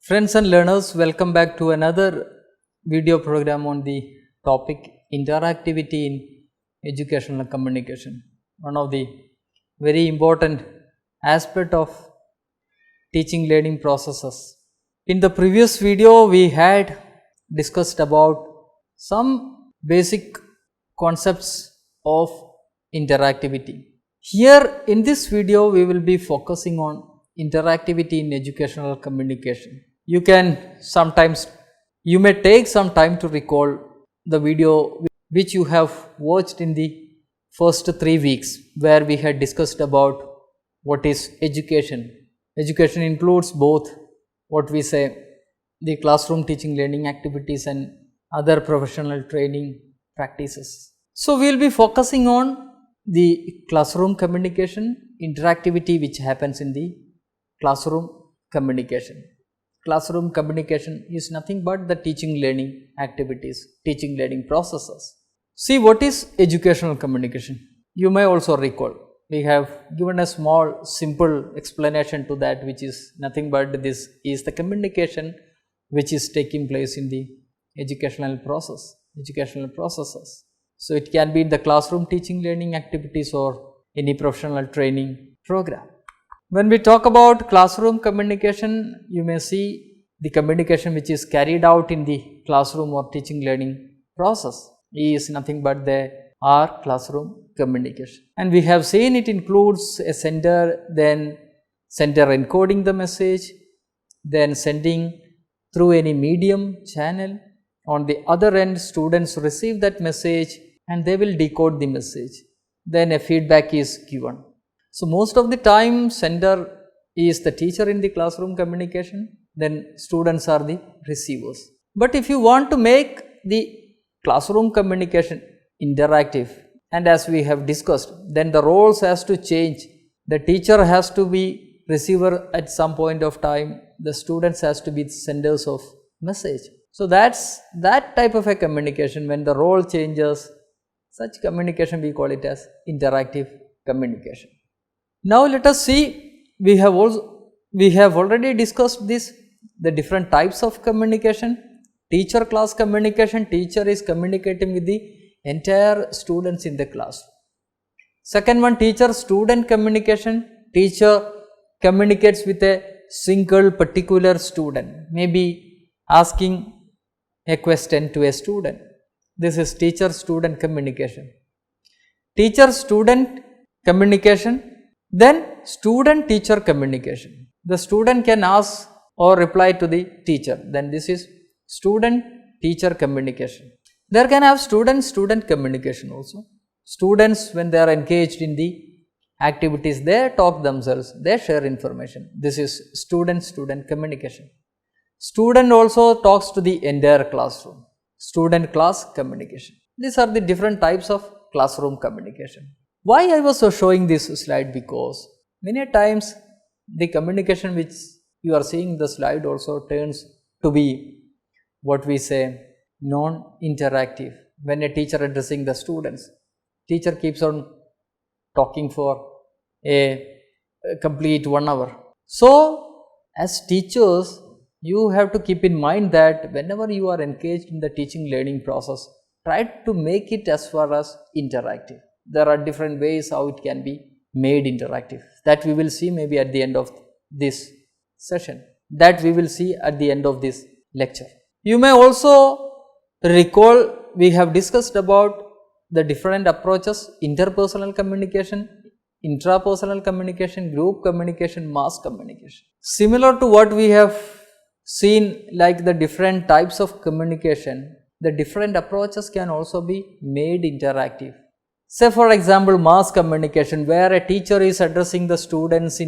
Friends and learners, welcome back to another video program on the topic interactivity in educational communication. One of the very important aspect of teaching learning processes. In the previous video, we had discussed about some basic concepts of interactivity. Here in this video, we will be focusing on interactivity in educational communication. You may take some time to recall the video which you have watched in the first 3 weeks, where we had discussed about what is education. Education includes both what we say the classroom teaching learning activities and other professional training practices. So we will be focusing on the classroom communication, interactivity which happens in the classroom communication. Classroom communication is nothing but the teaching learning activities, teaching learning processes. See, what is educational communication? You may also recall we have given a small simple explanation to that, which is nothing but this is the communication which is taking place in the educational processes. So it can be in the classroom teaching learning activities or any professional training program. When we talk about classroom communication, you may see the communication which is carried out in the classroom or teaching learning process is nothing but our classroom communication. And we have seen it includes a sender, then sender encoding the message, then sending through any medium channel. On the other end, students receive that message and they will decode the message. Then a feedback is given. So most of the time, sender is the teacher in the classroom communication, then students are the receivers. But if you want to make the classroom communication interactive, and as we have discussed, then the roles has to change. The teacher has to be receiver at some point of time, the students has to be senders of message. So that's that type of a communication. When the role changes, such communication we call it as interactive communication. Now let us see, we have already discussed this, the different types of communication. Teacher class communication, teacher is communicating with the entire students in the class. Second one, teacher student communication, teacher communicates with a single particular student, maybe asking a question to a student. This is teacher student communication. Teacher student communication, then student teacher communication. The student can ask or reply to the teacher, then this is student teacher communication. There can have student communication also. Students, when they are engaged in the activities, they talk themselves, they share information. This is student communication. Student also talks to the entire classroom. Student class communication. These are the different types of classroom communication. Why I was showing this slide? Because many times the communication which you are seeing in the slide also turns to be what we say non-interactive. When a teacher addressing the students, teacher keeps on talking for a complete 1 hour. So as teachers, you have to keep in mind that whenever you are engaged in the teaching learning process, try to make it as far as interactive. There are different ways how it can be made interactive, that we will see maybe at the end of this session, that we will see at the end of this lecture. You may also recall we have discussed about the different approaches: interpersonal communication, intrapersonal communication, group communication, mass communication. Similar to what we have seen, like the different types of communication, the different approaches can also be made interactive. Say for example, mass communication, where a teacher is addressing the students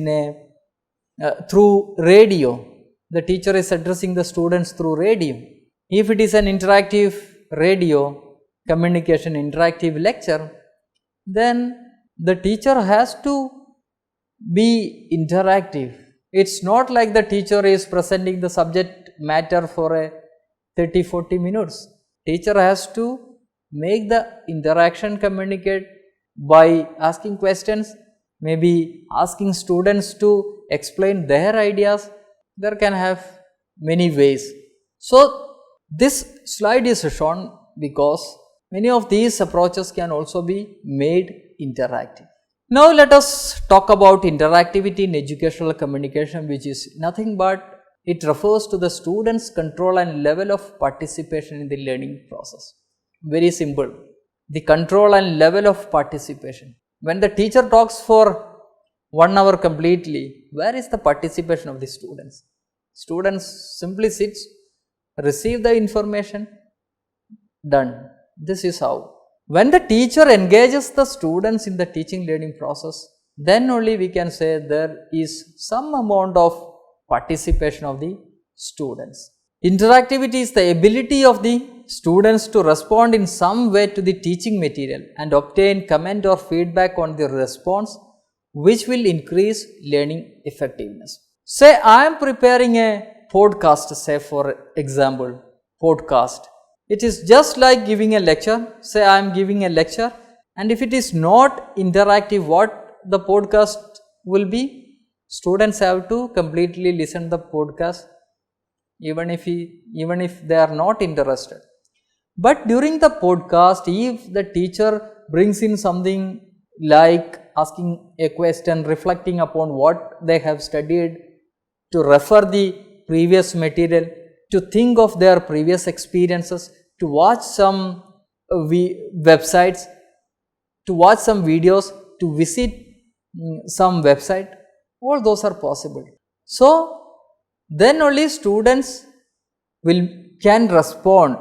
through radio. The teacher is addressing the students through radio. If it is an interactive radio communication, interactive lecture, then the teacher has to be interactive. It's not like the teacher is presenting the subject matter for a 30-40 minutes. Teacher has to make the interaction communicate by asking questions, maybe asking students to explain their ideas. There can have many ways. So, this slide is shown because many of these approaches can also be made interactive. Now, let us talk about interactivity in educational communication, which is nothing but it refers to the students' control and level of participation in the learning process. Very simple. The control and level of participation. When the teacher talks for 1 hour completely, where is the participation of the students? Students simply sits, receive the information, done. This is how. When the teacher engages the students in the teaching learning process, then only we can say there is some amount of participation of the students. Interactivity is the ability of the students to respond in some way to the teaching material and obtain comment or feedback on the response, which will increase learning effectiveness. Say I am preparing a podcast, say for example, podcast. It is just like giving a lecture. Say I am giving a lecture, and if it is not interactive, what the podcast will be? Students have to completely listen the podcast even if they are not interested. But during the podcast, if the teacher brings in something like asking a question, reflecting upon what they have studied, to refer the previous material, to think of their previous experiences, to watch some websites, to watch some videos, to visit some website, all those are possible. So, then only students can respond.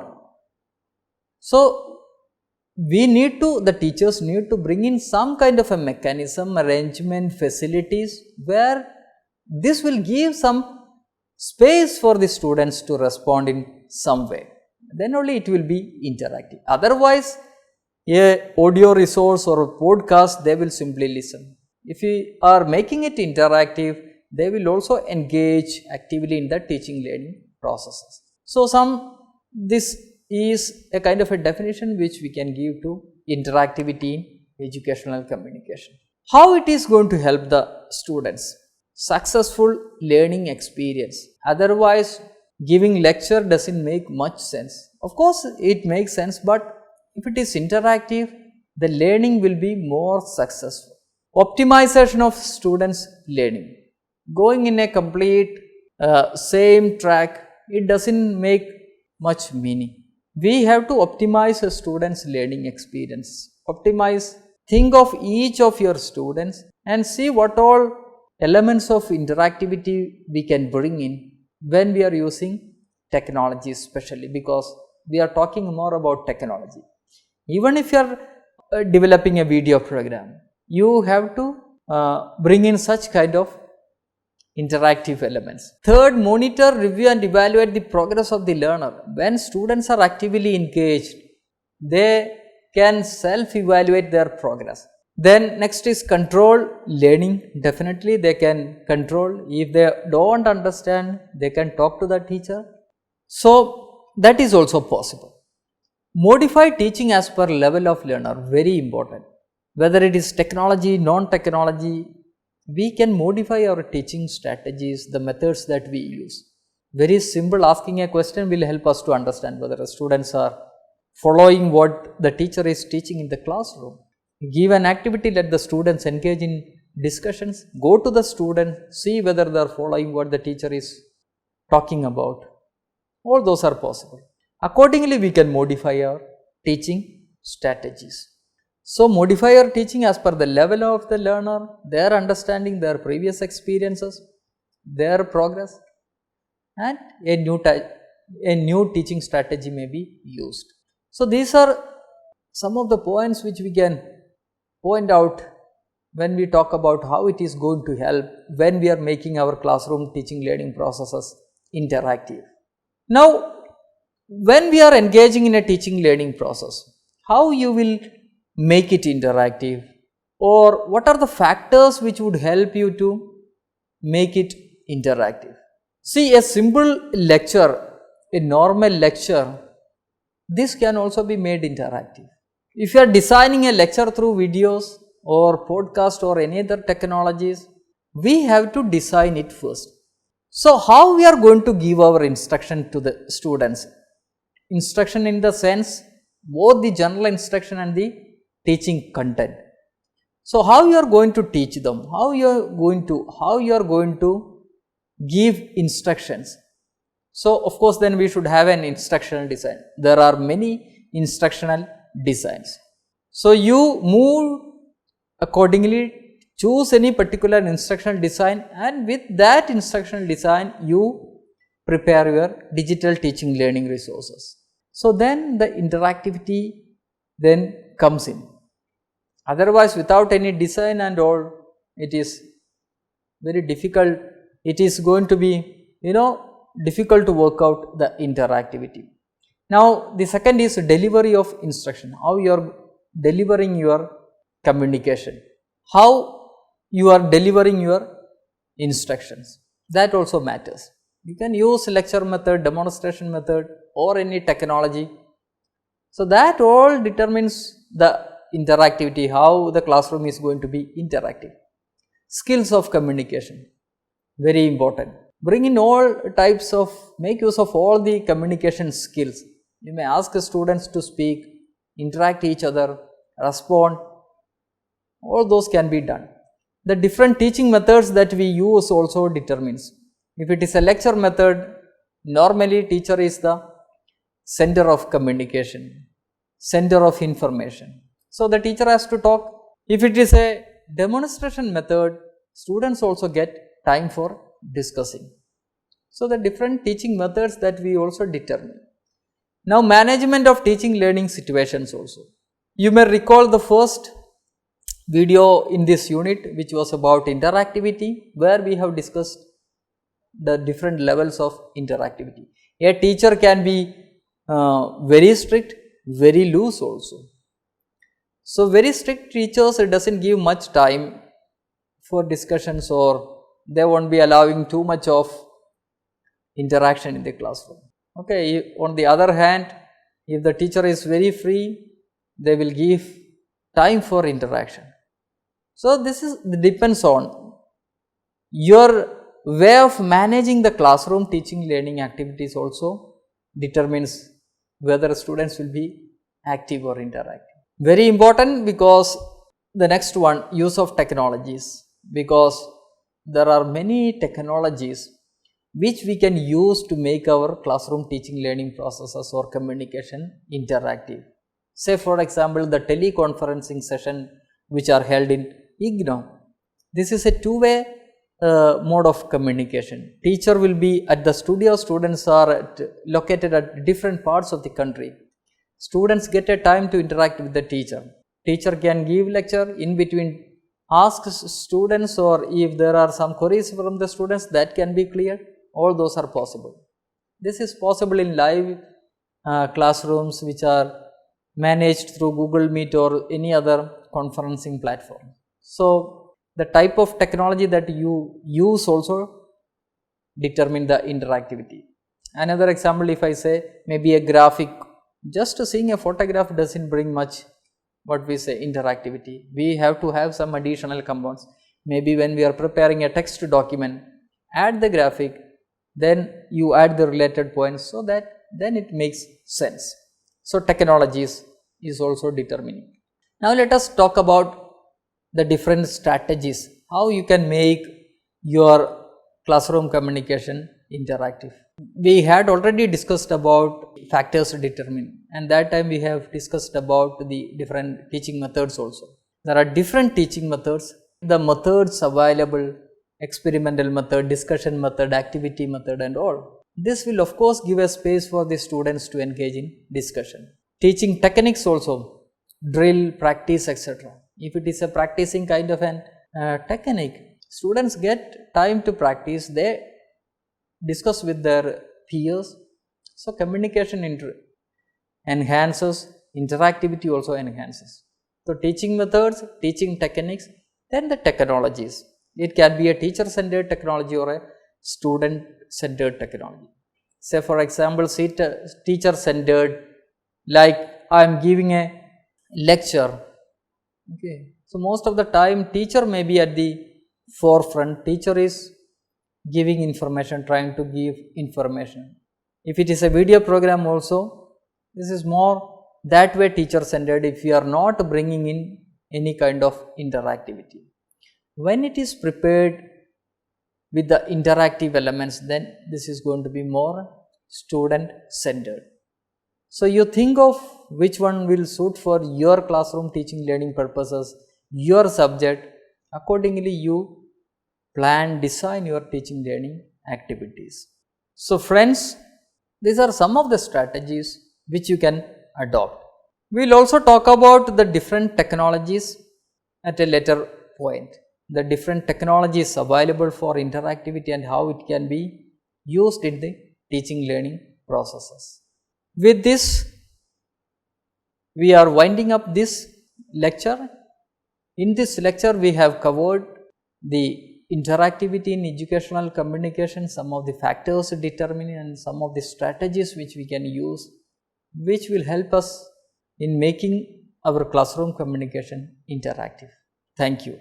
So, the teachers need to bring in some kind of a mechanism, arrangement, facilities where this will give some space for the students to respond in some way. Then only it will be interactive. Otherwise, a audio resource or a podcast, they will simply listen. If we are making it interactive, they will also engage actively in the teaching learning processes. So, this is a kind of a definition which we can give to interactivity in educational communication. How it is going to help the students? Successful learning experience. Otherwise, giving lecture doesn't make much sense. Of course, it makes sense, but if it is interactive, the learning will be more successful. Optimization of students' learning. Going in a complete same track, it doesn't make much meaning. We have to optimize a student's learning experience. Think of each of your students and see what all elements of interactivity we can bring in when we are using technology, especially because we are talking more about technology. Even if you are developing a video program, you have to bring in such kind of interactive elements. Third, monitor, review and evaluate the progress of the learner. When students are actively engaged, they can self-evaluate their progress. Then next is control learning. Definitely they can control. If they don't understand, they can talk to the teacher. So that is also possible. Modify teaching as per level of learner, very important. Whether it is technology, non-technology, we can modify our teaching strategies, the methods that we use. Very simple, asking a question will help us to understand whether the students are following what the teacher is teaching in the classroom. Give an activity, let the students engage in discussions, go to the student, see whether they are following what the teacher is talking about. All those are possible. Accordingly, we can modify our teaching strategies. So, modify your teaching as per the level of the learner, their understanding, their previous experiences, their progress, and a new teaching strategy may be used. So, these are some of the points which we can point out when we talk about how it is going to help when we are making our classroom teaching learning processes interactive. Now, when we are engaging in a teaching learning process, how you will make it interactive, or what are the factors which would help you to make it interactive? See, a simple lecture, a normal lecture, this can also be made interactive. If you are designing a lecture through videos or podcast or any other technologies, we have to design it first. So, how we are going to give our instruction to the students? Instruction in the sense both the general instruction and the teaching content. So, how you are going to teach them? How you are going to give instructions? So, of course, then we should have an instructional design. There are many instructional designs. So, you move accordingly, choose any particular instructional design, and with that instructional design you prepare your digital teaching learning resources. So, then the interactivity then comes in. Otherwise, without any design and all, it is very difficult. It is going to be, difficult to work out the interactivity. Now, the second is delivery of instruction. How you are delivering your communication. How you are delivering your instructions. That also matters. You can use lecture method, demonstration method, or any technology. So, that all determines the interactivity, how the classroom is going to be interactive. Skills of communication, very important. Bring in all types of, make use of all the communication skills. You may ask the students to speak, interact each other, respond, all those can be done. The different teaching methods that we use also determines. If it is a lecture method, normally teacher is the center of communication, center of information. So, the teacher has to talk. If it is a demonstration method, students also get time for discussing. So, the different teaching methods that we also determine. Now, management of teaching learning situations also. You may recall the first video in this unit which was about interactivity, where we have discussed the different levels of interactivity. A teacher can be very strict, very loose also. So, very strict teachers, it does not give much time for discussions, or they will not be allowing too much of interaction in the classroom. Okay. On the other hand, if the teacher is very free, they will give time for interaction. So, this depends on your way of managing the classroom teaching learning activities also determines whether students will be active or interactive. Very important, because the next one, use of technologies, because there are many technologies which we can use to make our classroom teaching learning processes or communication interactive. Say for example, the teleconferencing session which are held in IGNOU. This is a two-way mode of communication. Teacher will be at the studio, students are located at different parts of the country. Students get a time to interact with the teacher. Teacher can give lecture, in between ask students, or if there are some queries from the students, that can be cleared. All those are possible. This is possible in live classrooms which are managed through Google Meet or any other conferencing platform. So, the type of technology that you use also determine the interactivity. Another example, if I say maybe a graphic, just seeing a photograph does not bring much, what we say, interactivity. We have to have some additional components. Maybe when we are preparing a text document, add the graphic, then you add the related points, so that then it makes sense. So, technologies is also determining. Now, let us talk about the different strategies, how you can make your classroom communication interactive. We had already discussed about factors to determine, and that time we have discussed about the different teaching methods also. There are different teaching methods, the methods available, experimental method, discussion method, activity method and all. This will of course give a space for the students to engage in discussion. Teaching techniques also, drill, practice, etc. If it is a practicing kind of an technique, students get time to practice, they discuss with their peers. So, communication enhances, interactivity also enhances. So, teaching methods, teaching techniques, then the technologies. It can be a teacher centered technology or a student centered technology. Say for example, teacher centered, like I am giving a lecture. Okay. So, most of the time teacher may be at the forefront, teacher is giving information, trying to give information. If it is a video program also, this is more that way teacher centered if you are not bringing in any kind of interactivity. When it is prepared with the interactive elements, then this is going to be more student centered. So, you think of which one will suit for your classroom teaching learning purposes, your subject, accordingly you plan, design your teaching learning activities. So, friends, these are some of the strategies which you can adopt. We will also talk about the different technologies at a later point. The different technologies available for interactivity and how it can be used in the teaching learning processes. With this, we are winding up this lecture. In this lecture, we have covered the interactivity in educational communication, some of the factors determining and some of the strategies which we can use, which will help us in making our classroom communication interactive. Thank you.